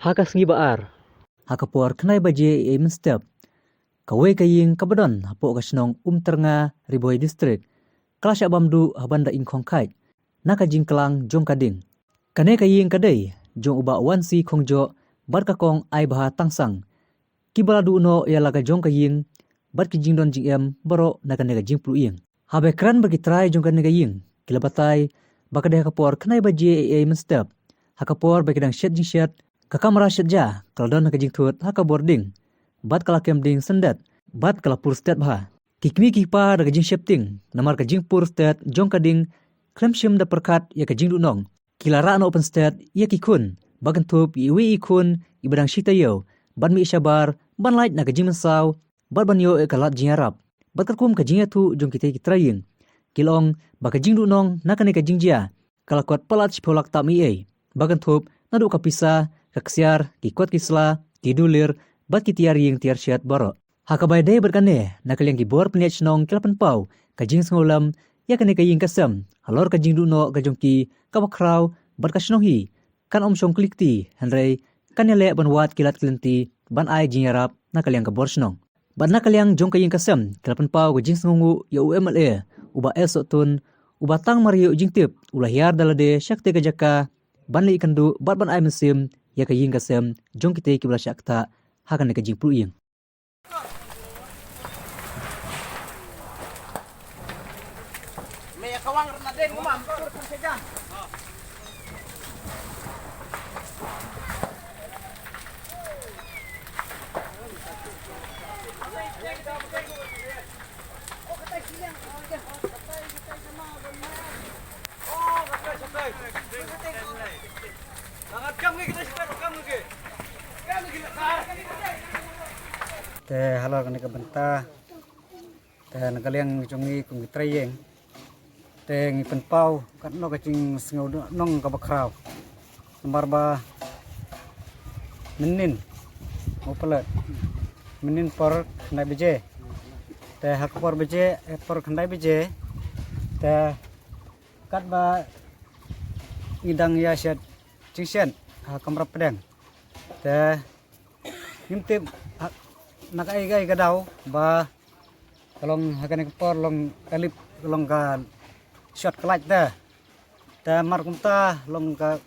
Haka sngi baar. Haka por knai baje e step. Kawe kaying kabadon hapo kasnong ternga riboy district. Kelas abamdu habanda ing kongkai. Naka jingklang jong kading. Kane kaying kadai jong uba wansi kongjo barkakong ai baha tangsang. Kibaladu no ya laga jong kaying bar ki jingdon jingem baro naka nega jing pluing. Habe kran berkitrai jong kan nega ying. Kilabatai bakade hakapor knai baje e step. Hakapor bakidang shet jing shet. Kakamara shetja kaldon haka jing thut haka boarding. Bat kala kem ding sendat. Bat kala pur stet baha. Kikmi kipa daga jing shepting. Namar ka jing pur stet jong kading. Klem shim da perkat ya ka jing dunong. Kilara no open stet ya kikun. Bagan thup iwi ikun ibadang shitayo. Ban mi ishabar ban light na ka jing mensaw. Bat ban yo e kalat jing arab. Bat kakum ka jing atu jong kita kitraying. Kilong baka jing dunong nakane ka jing jia. Kalakot palat shipolak tami e. Bagan thup nadu kapisa kaksiar kikot kisla kidulir bat kitiar ying tiar syat baro. Hakabay day berkane nakaliang gibor peniat nong kilapan pau kajing sengolam ya kane kaying kasam halor kajing duno kajongki kabakraw bat kasnong hi kan shong klikti hanrei kan yale ban wat kilat klenti ban ai jingarap nakaliang kabor snong. Bat nakaliang jong kaying kasam kilapan pau kajing sengongu ya UMLA uba esotun uba tang mario jingtip ulah hiar dalade syakte kajaka ban li kandu bat ban ai mesim ya kaying kasam jong kita kibla syakta hakan ne kajing pluing. Me kawang na din ngumam turkan saja. Te halo kan ka benta te nagaliang jongi kung trayeng te ngi penpau kat no kacing sengau nong ka bakraw nomor ba menin mopelet menin por khandai beje te hak por beje por khandai beje te kat ba ngidang ya syat cingsen kamrap pedang te ngimtip nakai gai gadau ba kalong hakan ekor long kalip long ka shot kelaj ta mar kumta long ka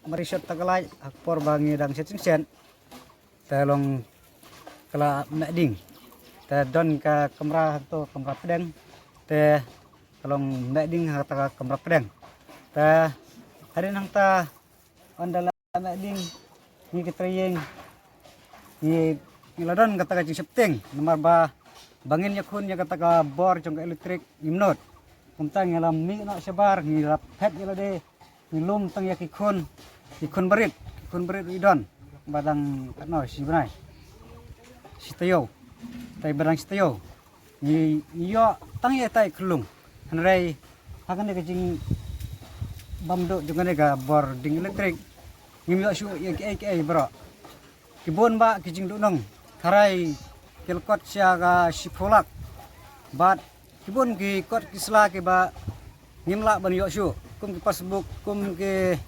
mari shot ta kelaj akpor bangi dang setting sen ta long kala meding ta don ka kamera to kamera pedang ta kalong meding ta kamera pedang ta hari nang ta ondala meding ni ketrayeng ni Niladon kata ka septing nomor ba bangin yakun ya kata ka bor jong elektrik nimnot kumtang ngalam mi no sabar ngilap het ilade ngilum tang ya ikun berit idon badang katno si benai sitayo tai badang sitayo ni yo tang ya tai kelung hanrei hakan ne kajing bamdo jong ne ka bor ding elektrik ngimyo shu ya ke bro kibon ba kijing dunong Harai kilkot siaga sipolak bat kibun ki kot kisla ke ba ngimla ban yosu kum ki pasbuk kum ki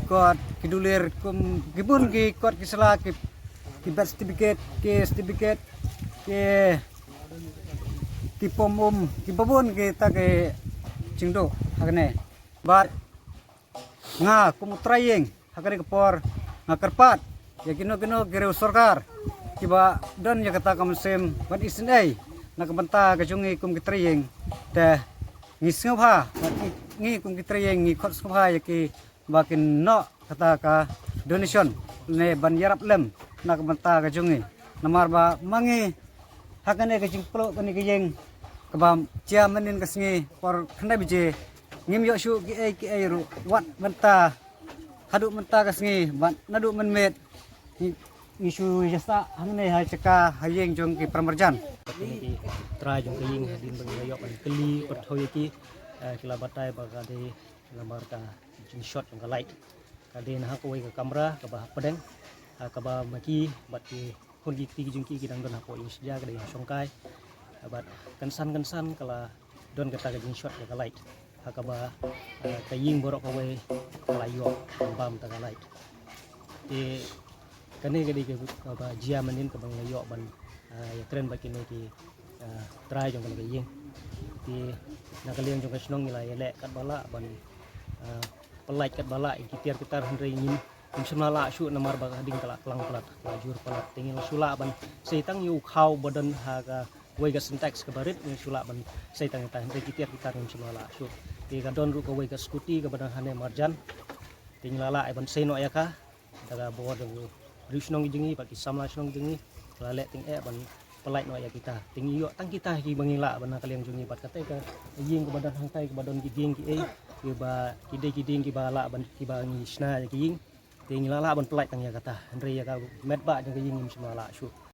kot kidulir kum kibun ki kot kisla ki birth certificate ki pomum ki babun ki ta ke cingdo hakane bat nga kum trayeng hakane kepor ngakerpat ya kino gereu sorkar kiba don ya kata kamsem ban isin ai nak benta kajungi kum kitriyeng teh ngisngopha ngi kum kitriyeng ngi khot skopha ya ki bakin no kata ka donation ne ban yarap lem nak benta kajungi namar ba mangi hakane kajing plo kani kajeng kebam cia menin kasngi por khandai bije ngim yo shu ki ai ru wat benta hadu benta kasngi ban nadu menmet isu jasa hangne ha ceka hayeng jong ki pramarjan Ki try jong kaying hadin bangayok an keli perthoy ki kilabatai bagade lamar ka jing shot jong ka light kade na ko ka kamera ka bah pedang ka ba maki bat ki kon gi ti jong ki dang don ko ing sja ka ding songkai bat kansan kala don ka ta ka jing shot ka light ka ba kaying borok ka we kala yo bam ta ka light Di kani gadi ke ba jia manin ke bang yo ban ya tren ba kini ki try jong kan ying di nakaliang jong kasnong nilai le kat bala ban pelai kat bala kitir kitar hendrai ngin semala shu namar ba ding kala kelang pelat lajur pelat tingil sula ban seitang yu khau badan ha ka wei ga syntax ke barit ni sula ban seitang ta hendrai kitir kitar semala shu di gadon ru ko wei ga skuti ke badan hane marjan tingil lala ban sei no ya ka daga bo dong risnong jengi pak samla snong jengi lale ting ban pelai no ya kita tinggi yo tang kita ki bangila ban kaliang jengi bat kate ka ying ke badan hangtai ke badan giding ki ki ba kiding ki bala ban ki ba ngi sna ki ying tinggi lala ban pelai tang ya kata andre ya ka met ba jeng ying semala shu